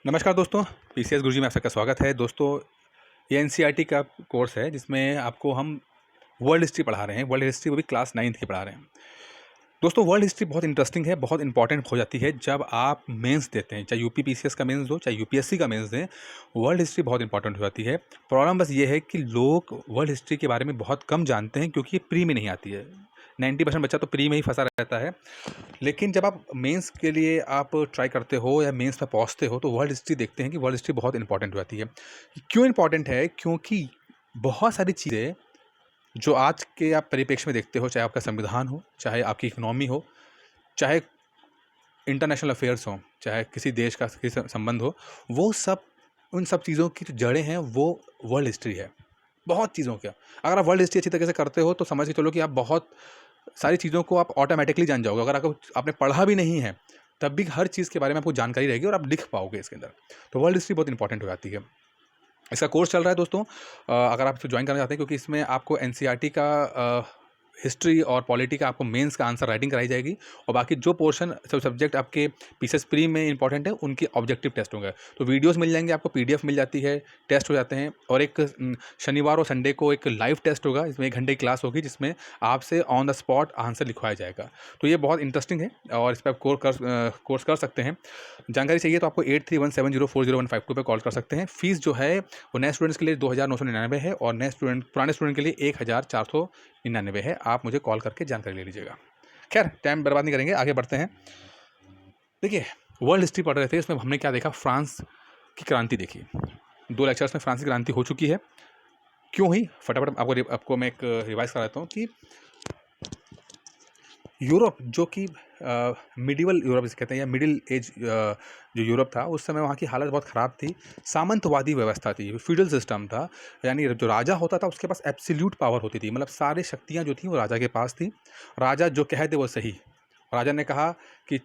नमस्कार दोस्तों, पीसीएस गुरुजी में आप सबका स्वागत है। दोस्तों, ये एनसीईआरटी का कोर्स है जिसमें आपको हम वर्ल्ड हिस्ट्री पढ़ा रहे हैं। वर्ल्ड हिस्ट्री वो भी क्लास 9th की पढ़ा रहे हैं। दोस्तों, वर्ल्ड हिस्ट्री बहुत इंटरेस्टिंग है, बहुत इंपॉर्टेंट हो जाती है जब आप मेंस देते हैं, चाहे यूपी पीसीएस का मेंस हो, चाहे यूपीएससी का मेंस दें। वर्ल्ड हिस्ट्री बहुत इंपॉर्टेंट हो जाती है। प्रॉब्लम बस ये है कि लोग वर्ल्ड हिस्ट्री के बारे में बहुत कम जानते हैं क्योंकि ये प्री में नहीं आती है। 90% बच्चा तो प्री में ही फंसा रहता है। लेकिन जब आप मेंस के लिए आप ट्राई करते हो या मेंस में पहुंचते हो तो वर्ल्ड हिस्ट्री देखते हैं कि वर्ल्ड हिस्ट्री बहुत इंपॉर्टेंट हो जाती है। क्यों इंपॉर्टेंट है? क्योंकि बहुत सारी चीज़ें जो आज के आप परिप्रेक्ष्य में देखते हो, चाहे आपका संविधान हो, चाहे आपकी इकोनॉमी हो, चाहे इंटरनेशनल अफेयर्स हों, चाहे किसी देश का किसी संबंध हो, वो सब उन सब चीज़ों की जो जड़ें हैं वो वर्ल्ड हिस्ट्री है। बहुत चीज़ों का अगर आप वर्ल्ड हिस्ट्री अच्छी तरीके से करते हो तो समझ के चलो कि आप बहुत सारी चीज़ों को आप ऑटोमेटिकली जान जाओगे। अगर आपको आपने पढ़ा भी नहीं है तब भी हर चीज़ के बारे में आपको जानकारी रहेगी और आप लिख पाओगे इसके अंदर। तो वर्ल्ड हिस्ट्री बहुत इंपॉर्टेंट हो जाती है। इसका कोर्स चल रहा है दोस्तों। अगर आप इसको ज्वाइन करना चाहते हैं, क्योंकि इसमें आपको एनसीईआरटी का हिस्ट्री और पॉलिटी का आपको मेंस का आंसर राइटिंग कराई जाएगी और बाकी जो पोर्शन सब्जेक्ट आपके पीसीएस प्री में इंपॉर्टेंट है उनके ऑब्जेक्टिव टेस्ट होंगे। तो वीडियोस मिल जाएंगे आपको, पीडीएफ मिल जाती है, टेस्ट हो जाते हैं और एक शनिवार और संडे को एक लाइव टेस्ट होगा। इसमें 1 घंटे की क्लास होगी जिसमें आपसे ऑन द स्पॉट आंसर लिखवाया जाएगा। तो ये बहुत इंटरेस्टिंग है और इस पर आप कोर्स कर सकते हैं। जानकारी चाहिए तो आपको 8317040152 पे कॉल कर सकते हैं। फीस जो है वो नए स्टूडेंट्स के लिए 2999 है और पुराने स्टूडेंट के लिए 1499 है। आप मुझे कॉल करके जानकारी ले लीजिएगा। खैर, टाइम बर्बाद नहीं करेंगे, आगे बढ़ते हैं। देखिए, वर्ल्ड हिस्ट्री पढ़ रहे थे, इसमें हमने क्या देखा? फ्रांस की क्रांति देखी। 2 लेक्चर्स में फ्रांस की क्रांति हो चुकी है। क्यों हुई? फटाफट आपको मैं एक रिवाइज करा देता हूँ कि यूरोप, जो कि मिडिवल यूरोप जिसे कहते हैं या मिडिल एज जो यूरोप था, उस समय वहाँ की हालत बहुत ख़राब थी। सामंतवादी व्यवस्था थी, फ्यूडल सिस्टम था। यानी जो राजा होता था उसके पास एब्सोल्यूट पावर होती थी, मतलब सारी शक्तियाँ जो थी वो राजा के पास थी। राजा जो कह दे वो सही। राजा ने कहा कि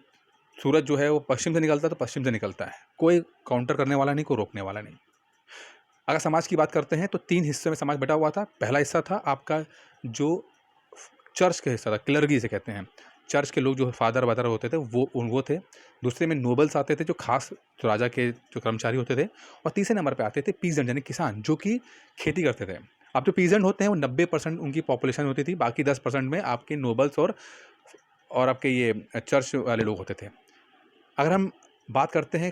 सूरज जो है वो पश्चिम से निकलता है तो पश्चिम से निकलता है, कोई काउंटर करने वाला नहीं, कोई रोकने वाला नहीं। अगर समाज की बात करते हैं तो 3 हिस्से में समाज बटा हुआ था। पहला हिस्सा था आपका जो चर्च का हिस्सा था, क्लर्गी जिसे कहते हैं। चर्च के लोग जो फादर वादर होते थे वो थे। दूसरे में नोबल्स आते थे, जो खास जो राजा के जो कर्मचारी होते थे। और तीसरे नंबर पे आते थे पीजेंट, यानी किसान, जो कि खेती करते थे। अब जो पीजेंट होते हैं वो 90% उनकी पॉपुलेशन होती थी, बाकी 10% में आपके नोबल्स और आपके ये चर्च वाले लोग होते थे। अगर हम बात करते हैं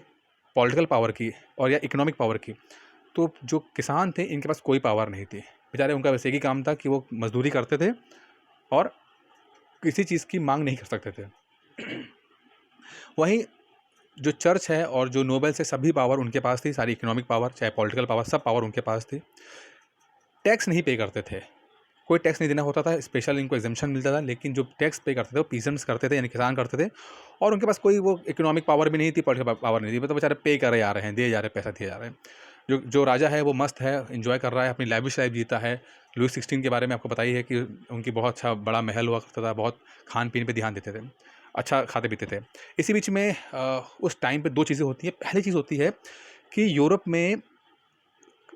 पॉलिटिकल पावर की और या इकोनॉमिक पावर की, तो जो किसान थे इनके पास कोई पावर नहीं थी। बेचारे, उनका बस एक ही काम था कि वो मजदूरी करते थे और किसी चीज़ की मांग नहीं कर सकते थे। वहीं जो चर्च है और जो नोबल्स है, सभी पावर उनके पास थी, सारी इकोनॉमिक पावर चाहे पॉलिटिकल पावर, सब पावर उनके पास थी। टैक्स नहीं पे करते थे, कोई टैक्स नहीं देना होता था, स्पेशल इनको एग्जम्पशन मिलता था। लेकिन जो टैक्स पे करते थे वो पीजेंट्स करते थे, यानी किसान करते थे। और उनके पास कोई वो इकोनॉमिक पावर भी नहीं थी, पॉलिटिकल पावर नहीं थी, मतलब बेचारे पे करे जा रहे हैं, दिए जा रहे हैं, पैसा दिए जा रहे हैं। जो राजा है वो मस्त है, एंजॉय कर रहा है, अपनी लैविश लाइफ जीता है। लुई 16 के बारे में आपको बताई है कि उनकी बहुत अच्छा बड़ा महल हुआ करता था, बहुत खान पीन पे ध्यान देते थे, अच्छा खाते पीते थे। इसी बीच में उस टाइम पे 2 चीज़ें होती हैं। पहली चीज़ होती है कि यूरोप में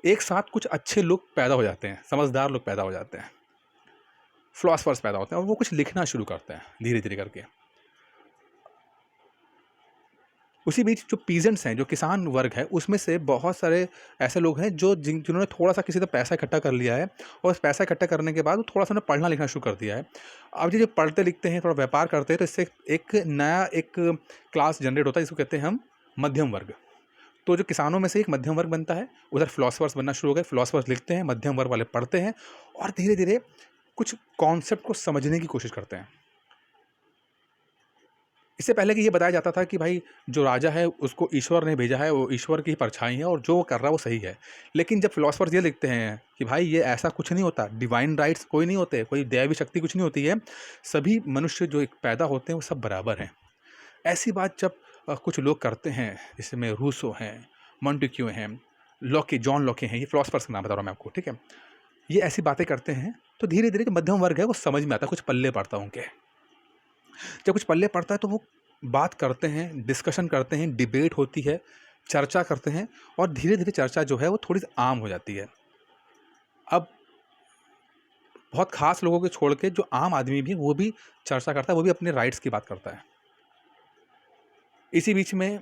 एक साथ कुछ अच्छे लोग पैदा हो जाते हैं, समझदार लोग पैदा हो जाते हैं, फिलोसफर्स पैदा होते हैं और वो कुछ लिखना शुरू करते हैं धीरे धीरे करके। उसी बीच जो पीजेंट्स हैं, जो किसान वर्ग है, उसमें से बहुत सारे ऐसे लोग हैं जिन्होंने थोड़ा सा किसी से पैसा इकट्ठा कर लिया है और उस पैसा इकट्ठा करने के बाद वो थोड़ा सा उन्हें पढ़ना लिखना शुरू कर दिया है। अब ये जो पढ़ते लिखते हैं, थोड़ा व्यापार करते हैं, तो इससे एक नया एक क्लास जनरेट होता है जिसको कहते हैं हम मध्यम वर्ग। तो जो किसानों में से एक मध्यम वर्ग बनता है, उधर फिलोसफर्स बनना शुरू हो गए। फिलोसफर्स लिखते हैं, मध्यम वर्ग वाले पढ़ते हैं और धीरे धीरे कुछ कॉन्सेप्ट को समझने की कोशिश करते हैं। इससे पहले कि ये बताया जाता था कि भाई जो राजा है उसको ईश्वर ने भेजा है, वो ईश्वर की ही परछाई है और जो वो कर रहा है वो सही है। लेकिन जब फिलोसफर्स ये लिखते हैं कि भाई ये ऐसा कुछ नहीं होता, डिवाइन राइट्स कोई नहीं होते, कोई दैवी शक्ति कुछ नहीं होती है, सभी मनुष्य जो एक पैदा होते हैं वो सब बराबर हैं। ऐसी बात जब कुछ लोग करते हैं, जिसमें रूसो हैं, मॉन्टेक्यू हैं, जॉन लॉके हैं, ये फिलोसफर्स का नाम बता रहा हूँ मैं आपको, ठीक है। ये ऐसी बातें करते हैं तो धीरे धीरे जो मध्यम वर्ग है वो समझ में आता है, कुछ पल्ले पड़ता है उनके। जब कुछ पल्ले पड़ता है तो वो बात करते हैं, डिस्कशन करते हैं, डिबेट होती है, चर्चा करते हैं और धीरे धीरे चर्चा जो है वो थोड़ी सी आम हो जाती है। अब बहुत खास लोगों को छोड़ के जो आम आदमी भी, वो भी चर्चा करता है, वो भी अपने राइट्स की बात करता है। इसी बीच में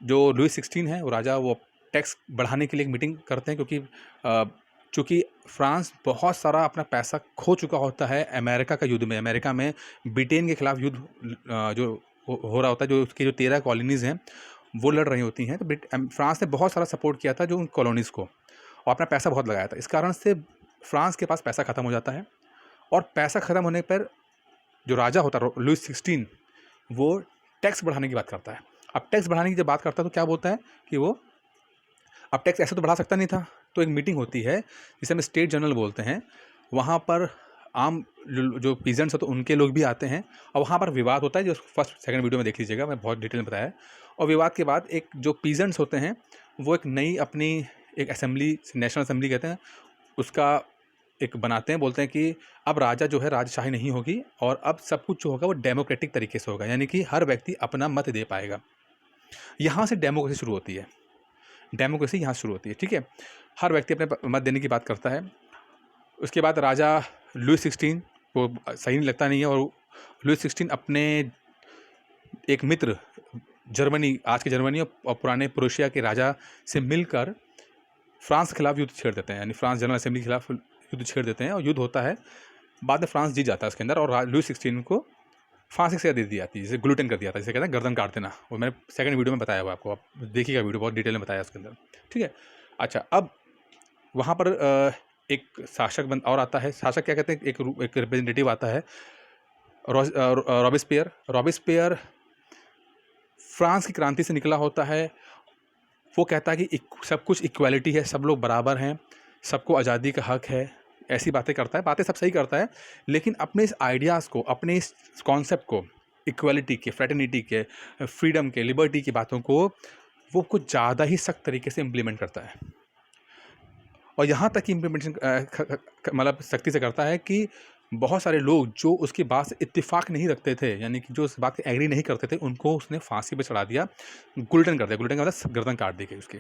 जो लुई 16 है वो राजा, वो टैक्स बढ़ाने के लिए एक मीटिंग करते हैं, क्योंकि चूँकि फ्रांस बहुत सारा अपना पैसा खो चुका होता है अमेरिका का युद्ध में। अमेरिका में ब्रिटेन के खिलाफ युद्ध जो हो रहा होता है, जो उसकी जो 13 कॉलोनीज़ हैं वो लड़ रही होती हैं, तो फ्रांस ने बहुत सारा सपोर्ट किया था जो उन कॉलोनीज़ को, और अपना पैसा बहुत लगाया था। इस कारण से फ्रांस के पास पैसा ख़त्म हो जाता है, और पैसा ख़त्म होने पर जो राजा होता है लुई 16 वो टैक्स बढ़ाने की बात करता है। अब टैक्स बढ़ाने की जब बात करता है तो क्या बोलता है कि वो अब टैक्स ऐसे तो बढ़ा सकता नहीं था, तो एक मीटिंग होती है जिसे हम स्टेट जनरल बोलते हैं। वहाँ पर आम जो पीजेंट्स होते हैं उनके लोग भी आते हैं, और वहाँ पर विवाद होता है, जो फर्स्ट सेकंड वीडियो में देख लीजिएगा, मैं बहुत डिटेल में बताया है। और विवाद के बाद एक जो पीजेंट्स होते हैं वो एक नई अपनी एक असेंबली, नेशनल असेंबली कहते हैं उसका, एक बनाते हैं। बोलते हैं कि अब राजा जो है राजशाही नहीं होगी, और अब सब कुछ जो होगा वो डेमोक्रेटिक तरीके से होगा, यानी कि हर व्यक्ति अपना मत दे पाएगा। यहाँ से डेमोक्रेसी शुरू होती है। डेमोक्रेसी यहाँ शुरू होती है, ठीक है। हर व्यक्ति अपने मत देने की बात करता है। उसके बाद राजा लुई 16 को सही नहीं लगता नहीं है, और लुई 16 अपने एक मित्र जर्मनी, आज के जर्मनी और पुराने प्रोशिया के राजा से मिलकर फ्रांस के खिलाफ युद्ध छेड़ देते हैं, यानी फ्रांस जनरल असेंबली के खिलाफ युद्ध छेड़ देते हैं, और युद्ध होता है। बाद में फ्रांस जीत जाता है उसके अंदर, और लुई 16 को फांसी की सजा दे दी जाती है, जिसे गुलिटन कर दिया था, जिसे कहते हैं गर्दन काट देना। वो मैंने सेकंड वीडियो में बताया हुआ आपको, आप देखिएगा वीडियो, बहुत डिटेल में बताया उसके अंदर, ठीक है। अच्छा, अब वहाँ पर एक शासक और आता है। शासक क्या कहते हैं, एक रिप्रेजेंटेटिव आता है, रॉबेस्पियर। रॉबेस्पियर फ्रांस की क्रांति से निकला होता है। वो कहता है कि सब कुछ इक्वालिटी है, सब लोग बराबर हैं, सबको आज़ादी का हक है, ऐसी बातें करता है। बातें सब सही करता है, लेकिन अपने इस आइडियाज़ को, अपने इस कॉन्सेप्ट को, इक्वालिटी के, फ्रेटर्निटी के, फ्रीडम के, लिबर्टी की बातों को वो कुछ ज़्यादा ही सख्त तरीके से इम्प्लीमेंट करता है, और यहाँ तक कि इम्प्लीमेंटेशन मतलब सख्ती से करता है कि बहुत सारे लोग जो उसकी बात से इत्तेफाक नहीं रखते थे, यानी कि जो उस बात से एग्री नहीं करते थे, उनको उसने फांसी पे चढ़ा दिया, गुलिटन कर दिया। गुलिटन का मतलब गर्दन काट दी गई उसकी।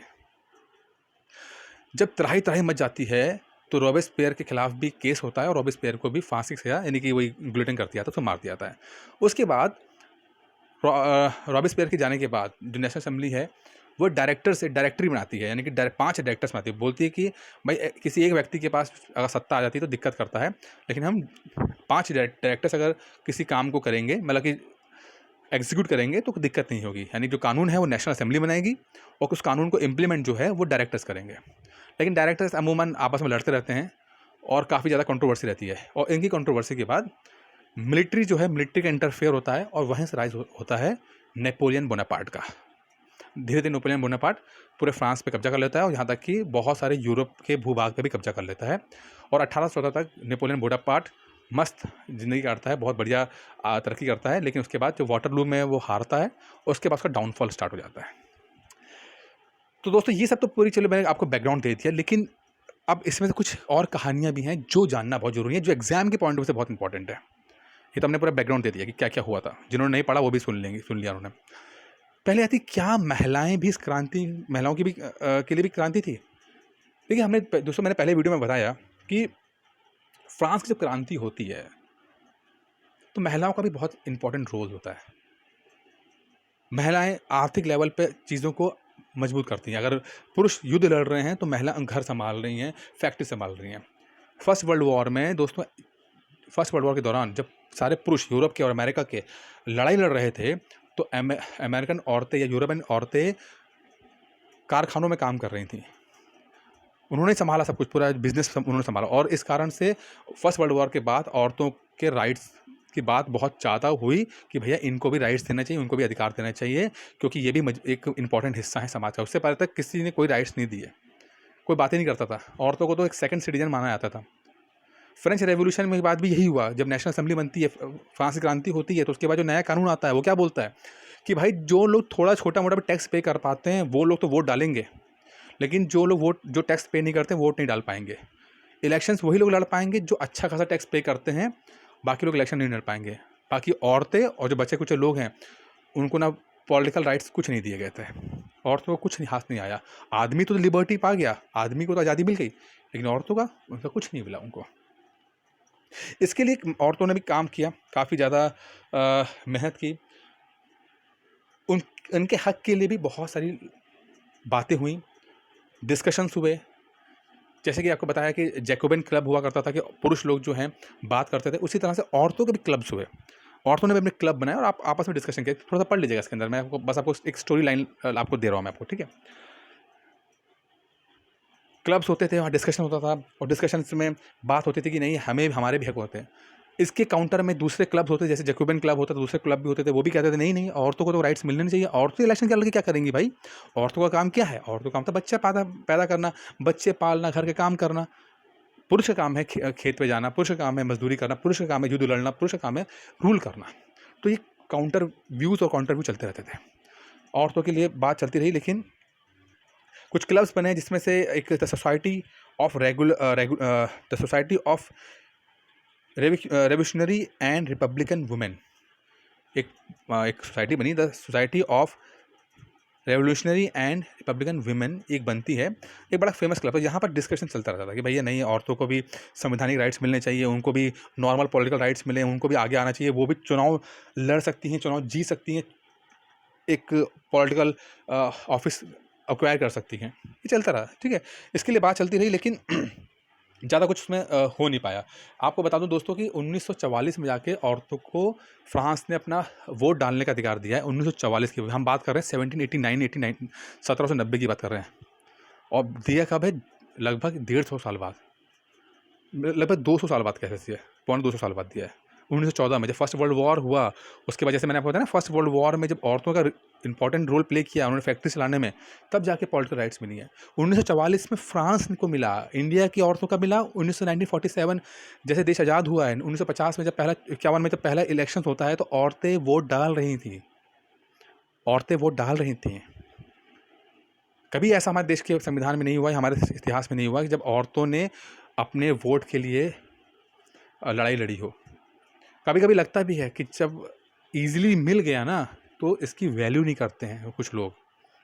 जब त्राही त्राही मच जाती है तो रॉबेस्पियर के खिलाफ भी केस होता है, और रॉबेस्पियर को भी फांसी की सजा, यानी कि वही गुलिटन कर दिया था, उसको मार दिया जाता है। उसके बाद रॉबेस्पियर के जाने के बाद जो नेशनल असेंबली है वो डायरेक्टरी बनाती है, यानी कि 5 डायरेक्टर्स बनाती है। बोलती है कि भाई किसी एक व्यक्ति के पास अगर सत्ता आ जाती है तो दिक्कत करता है, लेकिन हम 5 डायरेक्टर्स अगर किसी काम को करेंगे, मतलब कि एग्जीक्यूट करेंगे, तो दिक्कत नहीं होगी। यानी जो कानून है वो नेशनल असेंबली बनाएगी, और उस कानून को इम्प्लीमेंट जो है वो डायरेक्टर्स करेंगे। लेकिन डायरेक्टर्स अमूमन आपस में लड़ते रहते हैं, और काफ़ी ज़्यादा कंट्रोवर्सी रहती है। और इनकी कंट्रोवर्सी के बाद मिलिट्री जो है, मिलिट्री का इंटरफेयर होता है, और वहीं से राइज होता है नेपोलियन बोनापार्ट का। धीरे धीरे नेपोलियन बोनापार्ट पूरे फ्रांस पे कब्जा कर लेता है, और यहाँ तक कि बहुत सारे यूरोप के भूभाग पे भी कब्जा कर लेता है। और 1814 तक नेपोलियन बोनापार्ट मस्त ज़िंदगी काटता है, बहुत बढ़िया तरक्की करता है। लेकिन उसके बाद जो वाटरलू में वो हारता है, और उसके बाद उसका डाउनफॉल स्टार्ट हो जाता है। तो दोस्तों ये सब तो पूरी, चलो मैंने आपको बैकग्राउंड दे दिया, लेकिन अब इसमें से कुछ और कहानियाँ भी हैं जो जानना बहुत ज़रूरी है, जो एग्जाम के पॉइंट ऑफ व्यू से बहुत इंपॉर्टेंट है। ये तो हमने पूरा बैकग्राउंड दे दिया कि क्या क्या हुआ था, जिन्होंने नहीं पढ़ा वो भी सुन लिया उन्होंने। पहले आती, क्या महिलाएं भी इस क्रांति, महिलाओं की भी के लिए भी क्रांति थी? देखिए, हमने दोस्तों मैंने पहले वीडियो में बताया कि फ्रांस की जब क्रांति होती है तो महिलाओं का भी बहुत इंपॉर्टेंट रोल होता है। महिलाएं आर्थिक लेवल पे चीज़ों को मजबूत करती हैं। अगर पुरुष युद्ध लड़ रहे हैं तो महिला घर संभाल रही हैं, फैक्ट्री संभाल रही हैं। फर्स्ट वर्ल्ड वॉर में दोस्तों, फर्स्ट वर्ल्ड वॉर के दौरान जब सारे पुरुष यूरोप के और अमेरिका के लड़ाई लड़ रहे थे, तो अमेरिकन औरतें या यूरोपियन औरतें कारखानों में काम कर रही थी। उन्होंने संभाला सब कुछ, पूरा बिजनेस उन्होंने संभाला, और इस कारण से फर्स्ट वर्ल्ड वॉर के बाद औरतों के राइट्स की बात बहुत ज़्यादा हुई कि भैया इनको भी राइट्स देना चाहिए, उनको भी अधिकार देना चाहिए, क्योंकि ये भी एक इंपॉर्टेंट हिस्सा है समाज का। उससे पहले तक किसी ने कोई राइट्स नहीं दिए, कोई बात ही नहीं करता था। औरतों को तो एक सेकंड सिटीजन माना जाता था। फ्रेंच रेवोल्यूशन में बाद भी यही हुआ। जब नेशनल असेंबली बनती है, फ्रांस की क्रांति होती है, तो उसके बाद जो नया कानून आता है वो क्या बोलता है कि भाई जो लोग थोड़ा छोटा मोटा भी टैक्स पे कर पाते हैं वो लोग तो वोट डालेंगे, लेकिन जो लोग जो टैक्स पे नहीं करते वोट नहीं डाल पाएंगे। इलेक्शंस वही लोग लड़ पाएंगे जो अच्छा खासा टैक्स पे करते हैं, बाकी लोग इलेक्शन नहीं लड़ पाएंगे। बाकी औरतें और जो बच्चे कुछ लोग हैं उनको ना पॉलिटिकल राइट्स कुछ नहीं दिए गए थे, औरतों को कुछ हाथ नहीं आया। आदमी तो लिबर्टी पा गया, आदमी को तो आज़ादी मिल गई, लेकिन औरतों का उनका कुछ नहीं मिला उनको। इसके लिए औरतों ने भी काम किया, काफ़ी ज़्यादा मेहनत की। उनके हक के लिए भी बहुत सारी बातें हुई, डिस्कशंस हुए। जैसे कि आपको बताया कि जैकोबिन क्लब हुआ करता था कि पुरुष लोग जो हैं बात करते थे, उसी तरह से औरतों के भी क्लब्स हुए। औरतों ने भी अपने क्लब बनाए और आप आपस में डिस्कशन किया। थोड़ा सा पढ़ लीजिएगा इसके अंदर, मैं आपको एक स्टोरी लाइन आपको दे रहा हूँ मैं आपको, ठीक है। क्लब्स होते थे, वहाँ डिस्कशन होता था और डिस्कशंस में बात होती थी कि नहीं, हमें हमारे भी हक होते हैं। इसके काउंटर में दूसरे क्लब्स होते, जैसे जैकोबिन क्लब होता था, दूसरे क्लब भी होते थे, वो भी कहते थे नहीं नहीं, औरतों को तो राइट्स मिलने नहीं चाहिए। औरतें इलेक्शन क्या लड़के क्या करेंगी भाई, औरतों का काम क्या है? औरतों का काम था बच्चा पैदा पैदा करना, बच्चे पालना, घर के काम करना। पुरुष का काम है खेत पे जाना, पुरुष का काम है मजदूरी करना, पुरुष का काम है युद्ध लड़ना, पुरुष का काम है रूल करना। तो ये काउंटर व्यूज़ और काउंटर व्यू चलते रहते थे। औरतों के लिए बात चलती रही, लेकिन कुछ क्लब्स बने जिसमें से एक the society of the society of revolutionary and Republican women, एक सोसाइटी बनी, the society of revolutionary and Republican women एक बनती है। एक बड़ा फेमस क्लब है, यहाँ पर डिस्कशन चलता रहता था कि भैया नहीं, औरतों को भी संवैधानिक राइट्स मिलने चाहिए, उनको भी नॉर्मल पॉलिटिकल राइट्स मिले, उनको भी आगे आना चाहिए, वो भी चुनाव लड़ सकती हैं, चुनाव जीत सकती हैं, एक पॉलिटिकल ऑफिस एक्वायर कर सकती हैं। ये चलता रहा, ठीक है। इसके लिए बात चलती रही, लेकिन ज़्यादा कुछ उसमें हो नहीं पाया। आपको बता दूं दोस्तों कि 1944 में जाके औरतों को फ्रांस ने अपना वोट डालने का अधिकार दिया है। 1944 की हम बात कर रहे हैं, 1789 1790 की बात कर रहे हैं। और दिया कब है? लगभग 150 साल बाद, लगभग 200 साल बाद कह सकते हैं, 250 साल बाद दिया है। 1914 में जब फर्स्ट वर्ल्ड वॉर हुआ, उसके बाद जैसे मैंने आपको बताया ना, फर्स्ट वर्ल्ड वॉर में जब औरतों का इंपॉर्टेंट रोल प्ले किया, उन्होंने फैक्ट्री चलाने में, तब जाके पॉलिटिकल राइट्स मिली है। 1944 में फ्रांस को मिला, इंडिया की औरतों का मिला 1947 जैसे देश आज़ाद हुआ है। 1950 में जब 51 में जब पहला इलेक्शन होता है, तो औरतें वोट डाल रही थी, औरतें वोट डाल रही थी। कभी ऐसा हमारे देश के संविधान में नहीं हुआ है, हमारे इतिहास में नहीं हुआ कि जब औरतों ने अपने वोट के लिए लड़ाई लड़ी हो। कभी कभी लगता भी है कि जब ईजिली मिल गया ना, तो इसकी वैल्यू नहीं करते हैं कुछ लोग।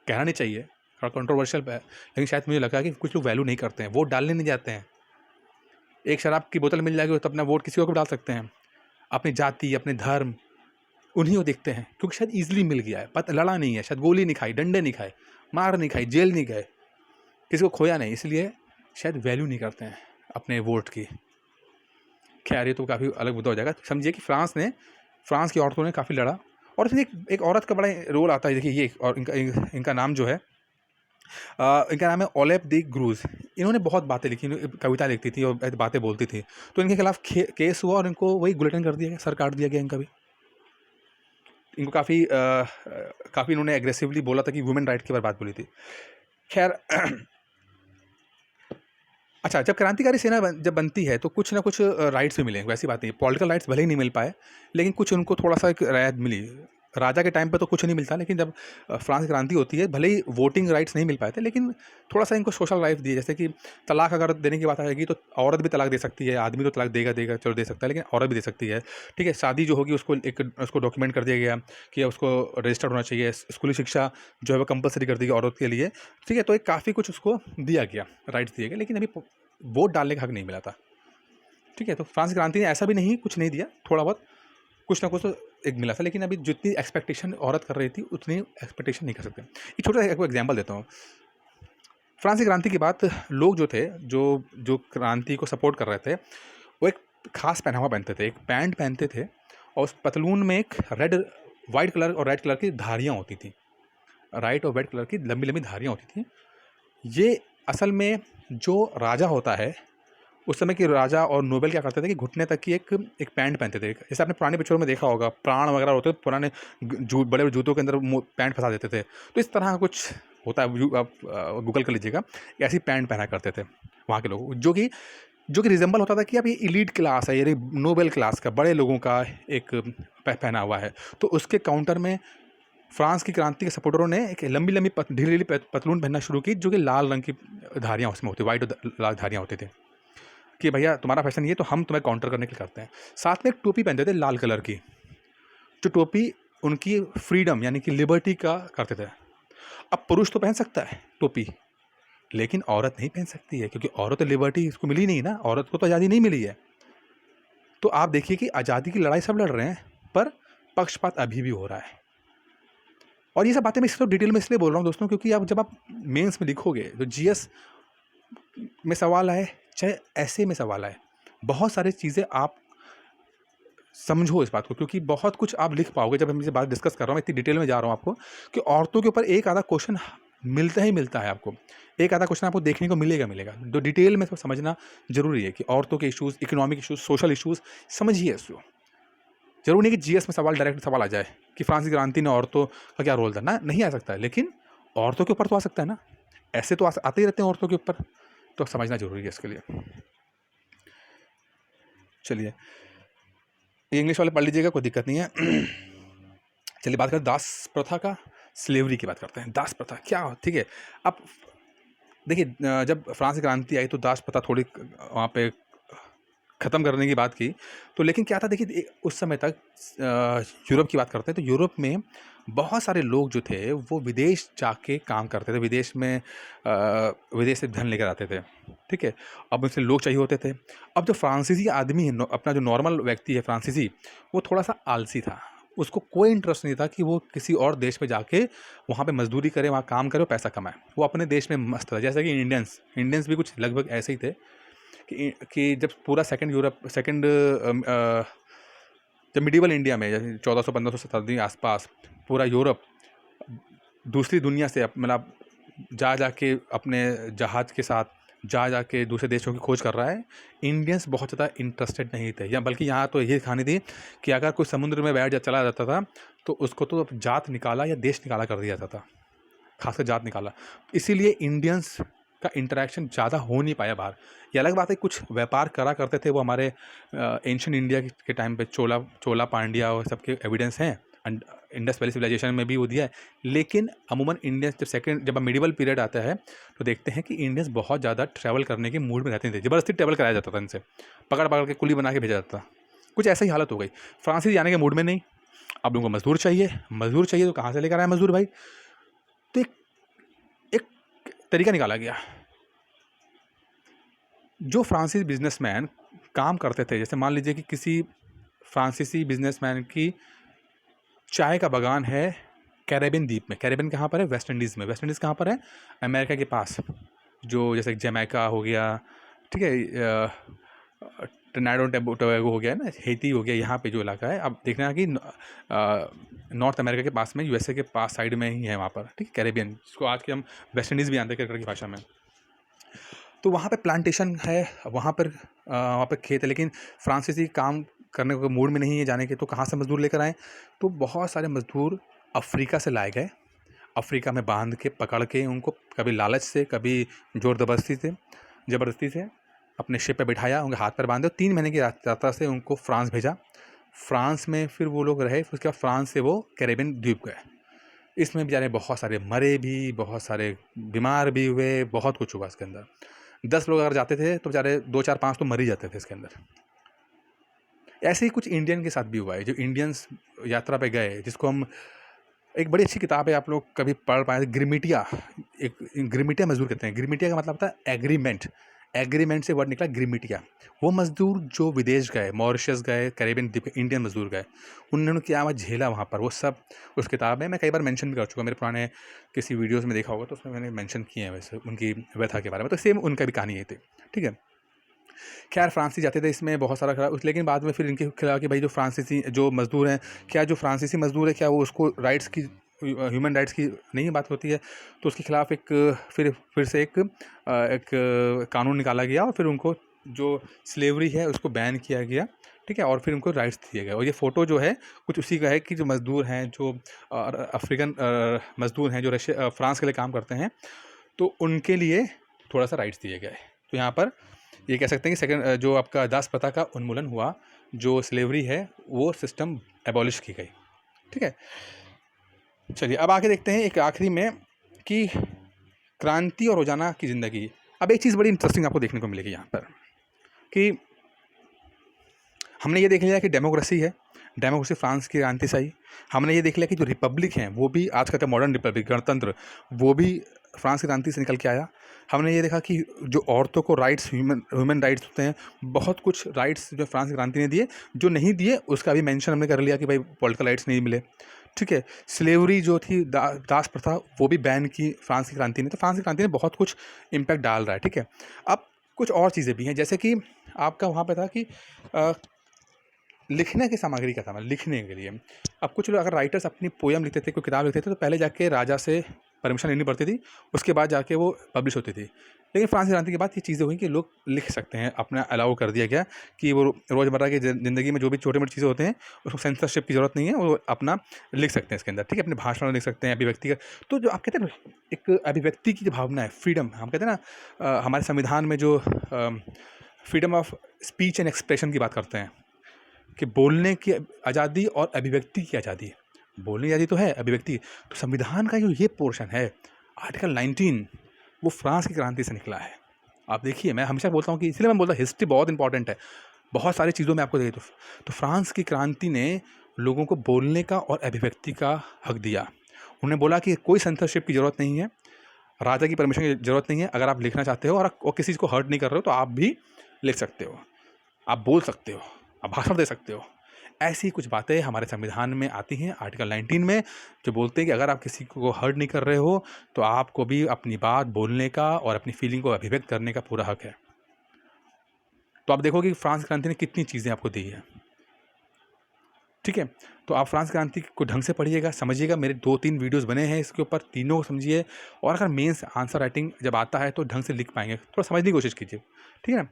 कहना नहीं चाहिए, थोड़ा कंट्रोवर्शियल है, लेकिन शायद मुझे लगा कि कुछ लोग वैल्यू नहीं करते हैं, वोट डालने नहीं जाते हैं। एक शराब की बोतल मिल जाएगी तो अपना वोट किसी और को डाल सकते हैं, अपनी जाति, अपने धर्म, उन्हीं को देखते हैं, क्योंकि शायद ईजिली मिल गया है, पता लड़ा नहीं है, शायद गोली नहीं खाई, डंडे नहीं खाए, मार नहीं खाई, जेल नहीं गए, किसी को खोया नहीं, इसलिए शायद वैल्यू नहीं करते हैं अपने वोट की। खैर, ये तो काफ़ी अलग मुद्दा हो जाएगा। समझिए कि फ्रांस की औरतों ने काफ़ी लड़ा, और इसमें एक औरत का बड़ा रोल आता है। देखिए ये, और इनका नाम जो है, इनका नाम है ओलेप दी ग्रूज। इन्होंने बहुत बातें लिखी, कविता लिखती थी और बातें बोलती थी, तो इनके खिलाफ केस हुआ और इनको वही गुलेटिन कर दिया गया, सर काट दिया गया इनका भी। इनको काफ़ी इन्होंने एग्रेसिवली बोला था कि वुमेन राइट के बारे बात बोली थी। खैर अच्छा, जब क्रांतिकारी सेना जब बनती है तो कुछ ना कुछ राइट्स भी मिले, वैसी बात नहीं है। पॉलिटिकल राइट्स भले ही नहीं मिल पाए, लेकिन कुछ उनको थोड़ा सा एक रियायत मिली। राजा के टाइम पे तो कुछ नहीं मिलता, लेकिन जब फ्रांस की क्रांति होती है, भले ही वोटिंग राइट्स नहीं मिल पाए थे, लेकिन थोड़ा सा इनको सोशल राइट्स दिए। जैसे कि तलाक अगर देने की बात आएगी तो औरत भी तलाक दे सकती है, आदमी तो तलाक देगा चलो दे सकता है, लेकिन औरत भी दे सकती है, ठीक है। शादी जो होगी उसको डॉक्यूमेंट कर दिया गया कि उसको रजिस्टर्ड होना चाहिए। स्कूली शिक्षा जो है वो कंपलसरी कर दी गई औरत के लिए, ठीक है। तो एक काफ़ी कुछ उसको दिया गया, राइट्स दिए गए, लेकिन अभी वोट डालने का हक नहीं मिला था, ठीक है। तो फ्रांस की क्रांति ने ऐसा भी नहीं कुछ नहीं दिया, थोड़ा बहुत कुछ ना कुछ तो एक मिला था, लेकिन अभी जितनी एक्सपेक्टेशन औरत कर रही थी उतनी एक्सपेक्टेशन नहीं कर सकते। एक छोटा सा एग्जाम्पल देता हूँ। फ्रांस की क्रांति के बाद लोग जो थे, जो क्रांति को सपोर्ट कर रहे थे, वो एक खास पहनावा पहनते थे, एक पैंट पहनते थे, और उस पतलून में एक वाइट कलर और रेड कलर की धारियाँ होती थी, राइट और रेड कलर की लंबी लंबी धारियाँ होती थी। ये असल में जो राजा होता है, उस समय के राजा और नोबेल क्या करते थे कि घुटने तक की एक पैंट पहनते थे। जैसे आपने पुराने पिक्चरों में देखा होगा, प्राण वगैरह होते थे पुराने, बड़े बड़े जूतों के अंदर पैंट फंसा देते थे, तो इस तरह का कुछ होता है। आप गूगल कर लीजिएगा, ऐसी पैंट पहना करते थे वहाँ के लोग, जो कि रिजेंबल होता था कि अब ये इलीट क्लास है, ये नोबेल क्लास का, बड़े लोगों का एक पहना हुआ है। तो उसके काउंटर में फ्रांस की क्रांति के सपोर्टरों ने एक लंबी लंबी ढीली पतलून पहनना शुरू की, जो कि लाल रंग की धारियाँ उसमें होती, वाइट और लाल धारियाँ होती थी, कि भैया तुम्हारा फैशन ये, तो हम तुम्हें काउंटर करने के लिए करते हैं। साथ में एक टोपी पहनते थे लाल कलर की, जो टोपी उनकी फ्रीडम यानी कि लिबर्टी का करते थे। अब पुरुष तो पहन सकता है टोपी, लेकिन औरत नहीं पहन सकती है, क्योंकि औरत तो लिबर्टी इसको मिली नहीं ना, औरत को तो आज़ादी नहीं मिली है। तो आप देखिए कि आज़ादी की लड़ाई सब लड़ रहे हैं, पर पक्षपात अभी भी हो रहा है। और ये सब बातें मैं इसलिए डिटेल में इसलिए बोल रहा हूँ दोस्तों, क्योंकि आप जब आप मेंस में लिखोगे तो जीएस में सवाल आए चाहे ऐसे में सवाल आए, बहुत सारी चीज़ें आप समझो इस बात को, क्योंकि बहुत कुछ आप लिख पाओगे। जब हम ये बात डिस्कस कर रहा हूँ, इतनी डिटेल में जा रहा हूँ आपको, कि औरतों के ऊपर एक आधा क्वेश्चन मिलता ही मिलता है आपको, एक आधा क्वेश्चन आपको देखने को मिलेगा। तो डिटेल में तो समझना जरूरी है कि औरतों के issues, economic issues, social issues समझिए इसको। जरूर नहीं कि जीएस में सवाल डायरेक्ट सवाल आ जाए कि फ्रांसीसी क्रांति ने औरतों का क्या रोल था, ना नहीं आ सकता है, लेकिन औरतों के ऊपर तो आ सकता है ना। ऐसे तो आते ही रहते हैं औरतों के ऊपर, तो समझना जरूरी है इसके लिए। चलिए, इंग्लिश वाले पढ़ लीजिएगा, कोई दिक्कत नहीं है। चलिए बात करें दास प्रथा का, स्लेवरी की बात करते हैं। दास प्रथा क्या हो, ठीक है। अब देखिए, जब फ्रांस की क्रांति आई तो दास प्रथा थोड़ी वहाँ पे ख़त्म करने की बात की, तो लेकिन क्या था देखिए, उस समय तक यूरोप की बात करते हैं तो यूरोप में बहुत सारे लोग जो थे वो विदेश जाके काम करते थे, विदेश से धन लेकर आते थे, ठीक है। अब उनसे लोग चाहिए होते थे। अब जो फ्रांसीसी आदमी है, अपना जो नॉर्मल व्यक्ति है फ्रांसीसी, वो थोड़ा सा आलसी था। उसको कोई इंटरेस्ट नहीं था कि वो किसी और देश में जाके वहाँ पे मजदूरी करे, वहाँ काम करे और पैसा कमाए। वो अपने देश में मस्त था। जैसे कि इंडियंस भी कुछ लगभग ऐसे ही थे कि जब पूरा सेकंड जब मिडिवल इंडिया में, जैसे 1400-1500 शताब्दी के आसपास पूरा यूरोप दूसरी दुनिया से मतलब जा के अपने जहाज़ के साथ जा के दूसरे देशों की खोज कर रहा है, इंडियंस बहुत ज़्यादा इंटरेस्टेड नहीं थे। या बल्कि यहाँ तो यही कहानी थी कि अगर कोई समुद्र में बैठ चला जाता था तो उसको तो जात निकाला या देश निकाला कर दिया जाता था, खासकर जात निकाला। इसीलिए इंडियंस का इंटरेक्शन ज़्यादा हो नहीं पाया बाहर। ये अलग बात है, कुछ व्यापार करा करते थे वो हमारे एंशिएंट इंडिया के टाइम पे, चोला पांड्या और सबके एविडेंस हैं, एंड इंडस वैली सिविलाइजेशन में भी वो दिया है। लेकिन अमूमन इंडियंस जब मिडिवल पीरियड आता है तो देखते हैं कि इंडियंस बहुत ज़्यादा ट्रैवल करने के मूड में रहते थे। ज़बरदस्ती ट्रैवल कराया जाता था इनसे, पकड़ के कुली बना के भेजा जाता था। कुछ ऐसा ही हालत हो गई। फ्रांसीसी जाने के मूड में नहीं, अब उनको मजदूर चाहिए तो कहाँ से लेकर आए मजदूर भाई? तो एक तरीका निकाला गया। जो फ्रांसीसी बिजनेसमैन काम करते थे, जैसे मान लीजिए कि किसी फ्रांसीसी बिजनेसमैन की चाय का बागान है कैरेबियन द्वीप में। कैरेबियन कहाँ पर है? वेस्ट इंडीज़ में। वेस्ट इंडीज़ कहाँ पर है? अमेरिका के पास, जो जैसे जमैका हो गया, ठीक है, ट्रिनिडाद एंड टोबैगो हो गया ना, हैती हो गया, यहाँ पे जो इलाका है। अब देखना कि नॉर्थ अमेरिका के पास में, यूएसए के पास साइड में ही है वहाँ पर, ठीक है, कैरेबियन, जिसको आज के हम वेस्ट इंडीज़ भी जानते हैं क्रिकेट की भाषा में। तो वहाँ पे प्लांटेशन है, वहाँ पर खेत है, लेकिन फ्रांसीसी काम करने को मूड में नहीं है जाने के, तो कहाँ से मजदूर लेकर आए? तो बहुत सारे मजदूर अफ्रीका से लाए गए। अफ्रीका में बांध के, पकड़ के उनको, कभी लालच से, कभी ज़बरदस्ती से अपने शिप पे बिठाया, उनके हाथ पर बांधे, 3 महीने की यात्रा से उनको फ्रांस भेजा। फ्रांस में फिर वो लोग रहे, फिर उसके बाद फ्रांस से वो कैरेबियन द्वीप गए। इसमें बेचारे बहुत सारे मरे भी, बहुत सारे बीमार भी हुए, बहुत कुछ हुआ इसके अंदर। 10 लोग अगर जाते थे तो बेचारे 2, 4, 5 तो मर ही जाते थे इसके अंदर। ऐसे ही कुछ इंडियन के साथ भी हुआ है, जो इंडियंस यात्रा पे गए, जिसको हम, एक बड़ी अच्छी किताब है, आप लोग कभी पढ़ पाए, ग्रिमिटिया। ग्रिमिटिया मजदूर कहते हैं। ग्रिमिटिया का मतलब होता है एग्रीमेंट से वर्ड निकला ग्रिमिटिया। वो मजदूर जो विदेश गए, मॉरिशस गए, कैरेबियन द्वीप, इंडियन मजदूर गए, उन्होंने क्या हुआ झेला वहाँ पर, वो सब उस किताब में मैं कई बार मेंशन भी कर चुका, मेरे पुराने किसी वीडियोस में देखा होगा तो उसमें मैंने मेंशन किए हैं वैसे उनकी व्यथा के बारे में। तो सेम उनका भी कहानी ये थी, ठीक है। खैर फ्रांसीसी जाते थे, इसमें बहुत सारा खिलाफ, लेकिन बाद में फिर इनके खिलाफ कि भाई जो फ्रांसीसी जो मजदूर हैं, क्या जो फ्रांसीसी मजदूर है, क्या वो उसको राइट्स की, ह्यूमन राइट्स की नहीं बात होती है, तो उसके खिलाफ फिर से एक कानून निकाला गया और फिर उनको जो स्लेवरी है उसको बैन किया गया, ठीक है, और फिर उनको राइट्स दिए गए। और ये फ़ोटो जो है कुछ उसी का है कि जो मज़दूर हैं, जो अफ्रीकन मज़दूर हैं, जो फ्रांस के लिए काम करते हैं, तो उनके लिए थोड़ा सा राइट्स दिए गए। तो यहाँ पर ये कह सकते हैं कि जो आपका दास प्रथा का उन्मूलन हुआ, जो स्लेवरी है वो सिस्टम एबॉलिश की गई, ठीक है। चलिए अब आगे देखते हैं एक आखिरी में कि क्रांति और रोजाना की ज़िंदगी। अब एक चीज़ बड़ी इंटरेस्टिंग आपको देखने को मिलेगी यहाँ पर, कि हमने ये देख लिया कि डेमोक्रेसी फ्रांस की क्रांति से आई। हमने ये देख लिया कि जो रिपब्लिक हैं वो भी आज का मॉडर्न रिपब्लिक, गणतंत्र, वो भी फ्रांस की क्रांति से निकल के आया। हमने ये देखा कि जो औरतों को राइट्स, ह्यूमन राइट्स होते हैं, बहुत कुछ राइट्स जो फ्रांस की क्रांति ने दिए, जो नहीं दिए उसका भी मेंशन हमने कर लिया कि भाई पॉलिटिकल राइट्स नहीं मिले, ठीक है। स्लेवरी जो थी, दास प्रथा, वो भी बैन की फ्रांस की क्रांति ने। तो फ्रांस की क्रांति ने बहुत कुछ इम्पैक्ट डाल रहा है, ठीक है। अब कुछ और चीज़ें भी हैं, जैसे कि आपका वहाँ पे था कि लिखने की सामग्री का था, मतलब लिखने के लिए। अब कुछ लोग अगर राइटर्स अपनी पोयम लिखते थे, कोई किताब लिखते थे, तो पहले जाके राजा से परमिशन लेनी पड़ती थी, उसके बाद जाके वो पब्लिश होती थी। लेकिन फ्रांस की क्रांति के बाद ये चीज़ें हुई कि लोग लिख सकते हैं, अपना अलाउ कर दिया गया कि वो रोज़मर्रा की ज़िंदगी में जो भी छोटे-मोटे चीज़ें होते हैं, उसको सेंसरशिप की ज़रूरत नहीं है, वो अपना लिख सकते हैं इसके अंदर, ठीक है। अपने भाषण में लिख सकते हैं, अभिव्यक्ति का। तो जो आप कहते हैं ना, एक अभिव्यक्ति की जो भावना है, फ्रीडम, हम कहते हैं ना, हमारे संविधान में जो freedom of speech and expression की बात करते हैं कि बोलने की आज़ादी और अभिव्यक्ति की आज़ादी। बोलने की आज़ादी तो है, अभिव्यक्ति। तो संविधान का जो ये पोर्शन है, आर्टिकल 19, वो फ्रांस की क्रांति से निकला है। आप देखिए, मैं हमेशा बोलता हूँ कि इसलिए मैं बोलता हूँ हिस्ट्री बहुत इंपॉर्टेंट है, बहुत सारी चीज़ों में आपको देखिए। तो फ्रांस की क्रांति ने लोगों को बोलने का और अभिव्यक्ति का हक दिया। उन्होंने बोला कि कोई सेंसरशिप की ज़रूरत नहीं है, राजा की परमिशन की ज़रूरत नहीं है। अगर आप लिखना चाहते हो और किसी को हर्ट नहीं कर रहे हो, तो आप भी लिख सकते हो, आप बोल सकते हो, आप भाषण दे सकते हो। ऐसी कुछ बातें हमारे संविधान में आती हैं, आर्टिकल 19 में, जो बोलते हैं कि अगर आप किसी को हर्ट नहीं कर रहे हो, तो आपको भी अपनी बात बोलने का और अपनी फीलिंग को अभिव्यक्त करने का पूरा हक है। तो आप देखो कि फ्रांस क्रांति ने कितनी चीज़ें आपको दी है, ठीक है। तो आप फ्रांस क्रांति को ढंग से पढ़िएगा, समझिएगा। मेरे 2-3 वीडियोज़ बने हैं इसके ऊपर, तीनों को समझिए। और अगर मेंस आंसर राइटिंग जब आता है तो ढंग से लिख पाएंगे, थोड़ा समझने की कोशिश कीजिए, ठीक है ना।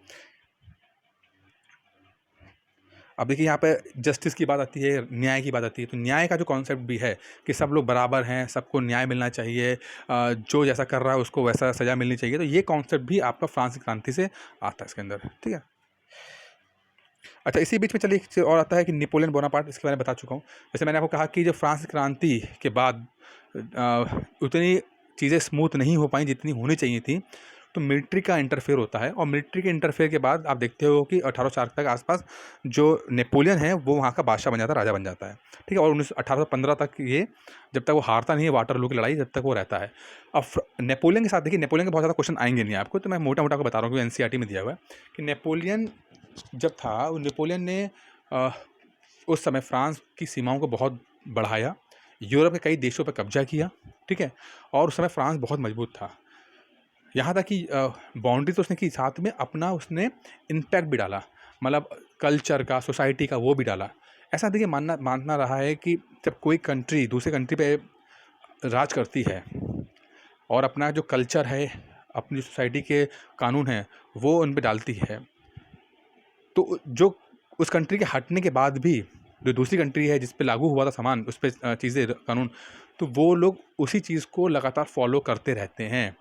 अब देखिए, यहाँ पे जस्टिस की बात आती है, न्याय की बात आती है। तो न्याय का जो कॉन्सेप्ट भी है कि सब लोग बराबर हैं, सबको न्याय मिलना चाहिए, जो जैसा कर रहा है उसको वैसा सज़ा मिलनी चाहिए। तो ये कॉन्सेप्ट भी आपका फ्रांस की क्रांति से आता है इसके अंदर, ठीक है। अच्छा, इसी बीच में चलिए एक चीज़ और आता है कि नेपोलियन बोनापार्ट, इसके बारे में बता चुका हूँ। जैसे मैंने आपको कहा कि जो फ्रांस की क्रांति के बाद उतनी चीज़ें स्मूथ नहीं हो पाई जितनी होनी चाहिए थी। तो मिलिट्री का इंटरफेयर होता है, और मिलिट्री के इंटरफेयर के बाद आप देखते हो कि 1804 तक आसपास जो नेपोलियन है वो वहाँ का बादशाह बन जाता है, राजा बन जाता है, ठीक है। और 1815 तक ये, जब तक वो हारता नहीं है वाटरलू की लड़ाई, जब तक वो रहता है। अब नेपोलियन के साथ देखिए, नेपोलियन के बहुत ज़्यादा क्वेश्चन आएंगे नहीं आपको, तो मैं मोटा मोटा आपको बता रहा हूँ कि एनसीईआरटी में दिया हुआ है कि नेपोलियन जब था, नेपोलियन ने अ, उस समय फ्रांस की सीमाओं को बहुत बढ़ाया, यूरोप के कई देशों पर कब्जा किया, ठीक है। और उस समय फ्रांस बहुत मजबूत था, यहाँ तक कि बाउंड्री तो उसने की, साथ में अपना उसने इम्पैक्ट भी डाला, मतलब कल्चर का, सोसाइटी का, वो भी डाला। ऐसा देखिए, मानना रहा है कि जब कोई कंट्री दूसरे कंट्री पे राज करती है और अपना जो कल्चर है, अपनी सोसाइटी के कानून हैं, वो उन पे डालती है, तो जो उस कंट्री के हटने के बाद भी जो दूसरी कंट्री है जिस पे लागू हुआ था सामान, उस पे चीज़ें, कानून, तो वो लोग उसी चीज़ को लगातार फॉलो करते रहते हैं।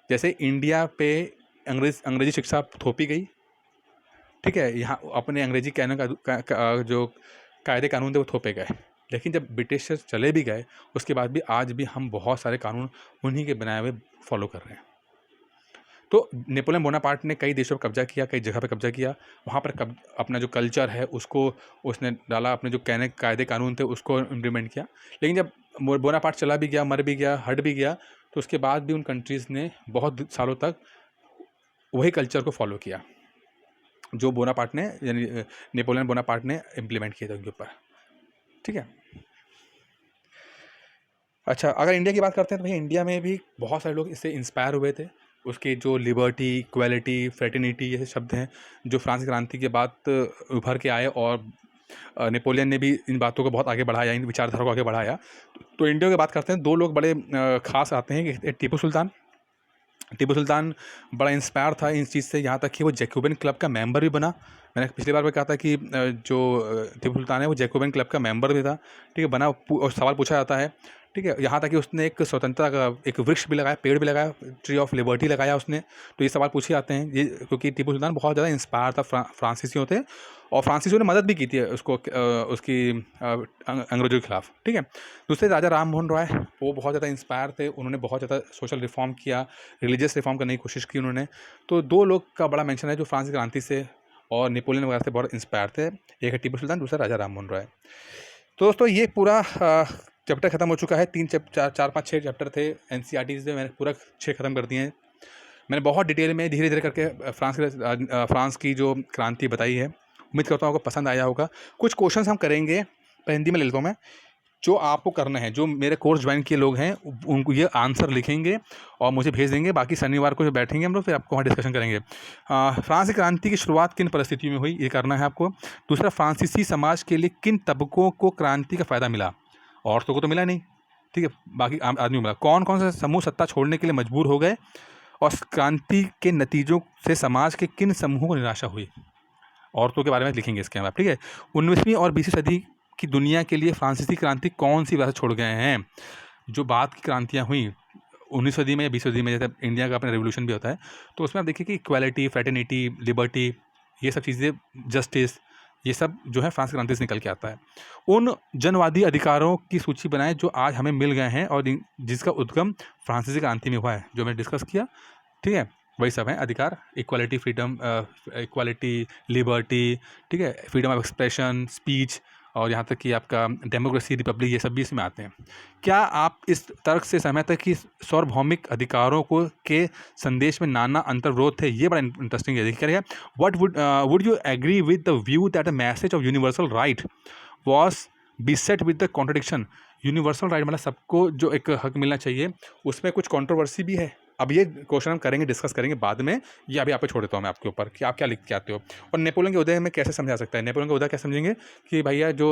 जैसे इंडिया पे अंग्रेजी शिक्षा थोपी गई, ठीक है, यहाँ अपने अंग्रेजी कहने जो कायदे कानून थे वो थोपे गए। लेकिन जब ब्रिटिशर्स चले भी गए, उसके बाद भी आज भी हम बहुत सारे कानून उन्हीं के बनाए हुए फॉलो कर रहे हैं। तो नेपोलियन बोनापार्ट ने कई देशों पर कब्जा किया, कई जगह पे कब्जा किया, वहाँ पर अपना जो कल्चर है उसको उसने डाला, अपने जो कायदे कानून थे उसको इम्प्लीमेंट किया। लेकिन जब बोनापार्ट चला भी गया, मर भी गया, हट भी गया, तो उसके बाद भी उन कंट्रीज़ ने बहुत सालों तक वही कल्चर को फॉलो किया जो बोनापार्ट ने, यानी नेपोलियन बोनापार्ट ने इम्प्लीमेंट किया था उनके ऊपर, ठीक है। अच्छा, अगर इंडिया की बात करते हैं तो भैया, इंडिया में भी बहुत सारे लोग इससे इंस्पायर हुए थे। उसके जो लिबर्टी, इक्वालिटी, फ्रेटर्निटी जैसे शब्द हैं, जो फ्रांस की क्रांति के बाद उभर के आए, और नेपोलियन ने भी इन बातों को बहुत आगे बढ़ाया, इन विचारधारा को आगे बढ़ाया। तो इंडिया की बात करते हैं, 2 लोग बड़े ख़ास आते हैं। एक टीपू सुल्तान। टीपू सुल्तान बड़ा इंस्पायर था इस चीज़ से, यहाँ तक कि वो जैकोबिन क्लब का मेंबर भी बना। मैंने पिछली बार भी कहा था कि टीपू सुल्तान है वो जैकोबिन क्लब का मेंबर भी था, ठीक है, बना। और सवाल पूछा जाता है, ठीक है, यहाँ तक कि उसने एक स्वतंत्रता का एक वृक्ष भी लगाया, पेड़ भी लगाया, ट्री ऑफ लिबर्टी लगाया उसने। तो ये सवाल पूछे जाते हैं, ये क्योंकि टीपू सुल्तान बहुत ज़्यादा इंस्पायर था फ्रांसीसियों थे, और फ्रांसीसियों ने मदद भी की थी उसको, उसकी अंग्रेजों के खिलाफ, ठीक है। दूसरे राजा राम मोहन रॉय, वो बहुत ज़्यादा इंस्पायर थे, उन्होंने बहुत ज़्यादा सोशल रिफॉर्म किया, रिलीजियस रिफॉर्म करने की कोशिश की उन्होंने। तो 2 लोग का बड़ा मेंशन है जो फ्रांस की क्रांति से और नेपोलियन वगैरह से बहुत इंस्पायर थे। एक है टीपू सुल्तान, दूसरा राजा राम मोहन रॉय। तो दोस्तों, ये पूरा चैप्टर खत्म हो चुका है। 4, 5, 6 चैप्टर थे एनसीईआरटी से, मैंने पूरा 6 खत्म कर दिए हैं। मैंने बहुत डिटेल में धीरे धीरे करके फ्रांस की जो क्रांति बताई है। उम्मीद करता हूँ आपको पसंद आया होगा। कुछ क्वेश्चंस हम करेंगे, पर हिंदी में ले लेता हूँ मैं। जो आपको करना है, जो मेरे कोर्स ज्वाइन किए लोग हैं उनको ये आंसर लिखेंगे और मुझे भेज देंगे। बाकी शनिवार को जो बैठेंगे हम लोग, फिर आपको वहाँ डिस्कशन करेंगे। फ्रांसीसी क्रांति की शुरुआत किन परिस्थितियों में हुई, ये करना है आपको। दूसरा, फ्रांसीसी समाज के लिए किन तबकों को क्रांति का फ़ायदा मिला, औरतों को तो मिला नहीं, ठीक है, बाकी आम आदमी को मिला। कौन कौन से समूह सत्ता छोड़ने के लिए मजबूर हो गए, और क्रांति के नतीजों से समाज के किन समूहों को निराशा हुई, औरतों के बारे में लिखेंगे इसके बाद, ठीक है। 19वीं और 20वीं सदी की दुनिया के लिए फ्रांसीसी क्रांति कौन सी विरासत छोड़ गए हैं। जो बाद की क्रांतियाँ हुई 19वीं सदी में या 20वीं सदी में, जैसे इंडिया का अपना रेवोल्यूशन भी होता है, तो उसमें आप देखिए कि इक्वालिटी, फ्रेटर्निटी, लिबर्टी, ये सब चीज़ें, जस्टिस, ये सब जो है फ्रांस क्रांति से निकल के आता है। उन जनवादी अधिकारों की सूची बनाएं जो आज हमें मिल गए हैं और जिसका उद्गम फ्रांसीसी क्रांति में हुआ है, जो मैंने डिस्कस किया, ठीक है। वही सब है अधिकार, इक्वालिटी, फ्रीडम, इक्वालिटी, लिबर्टी, ठीक है, फ्रीडम ऑफ एक्सप्रेशन, स्पीच, और यहाँ तक कि आपका डेमोक्रेसी, रिपब्लिक, ये सब भी इसमें आते हैं। क्या आप इस तर्क से सहमत है कि सार्वभौमिक अधिकारों को के संदेश में नाना अंतर्विरोध थे। ये बड़ा इंटरेस्टिंग है। देखिए क्या है, what would you agree with the view that the message of universal right was beset with the contradiction. Universal right मतलब सबको जो एक हक मिलना चाहिए, उसमें कुछ कंट्रोवर्सी भी है। अब ये क्वेश्चन हम करेंगे, डिस्कस करेंगे बाद में, ये अभी आप पे छोड़ देता हूँ मैं आपके ऊपर कि आप क्या लिख के आते हो। और नेपोलियन के उदय में कैसे समझा सकता है, नेपोलियन का उदय कैसे समझेंगे कि भैया जो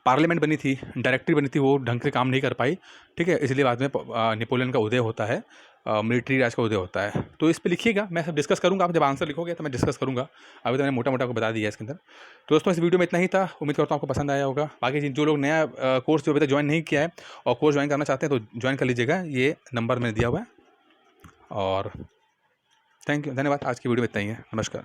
पार्लियामेंट बनी थी, डायरेक्टरी बनी थी, वो ढंग से काम नहीं कर पाई, ठीक है, इसलिए बाद में नेपोलियन का उदय होता है, मिलिट्री राज का उदय होता है। तो इस पे लिखिएगा, मैं सब डिस्कस करूँगा, आप जब आंसर लिखोगे तो मैं डिस्कस करूँगा। अभी तो मैंने मोटा मोटा आपको बता दिया है इसके अंदर। तो दोस्तों इस वीडियो में इतना ही था, उम्मीद करता हूँ आपको पसंद आया होगा। बाकी जो लोग नया कोर्स जो अभी तक ज्वाइन नहीं किया है और कोर्स ज्वाइन करना चाहते हैं तो ज्वाइन कर लीजिएगा, ये नंबर मैंने दिया हुआ है। और थैंक यू, धन्यवाद। आज की वीडियो में इतना ही है। नमस्कार।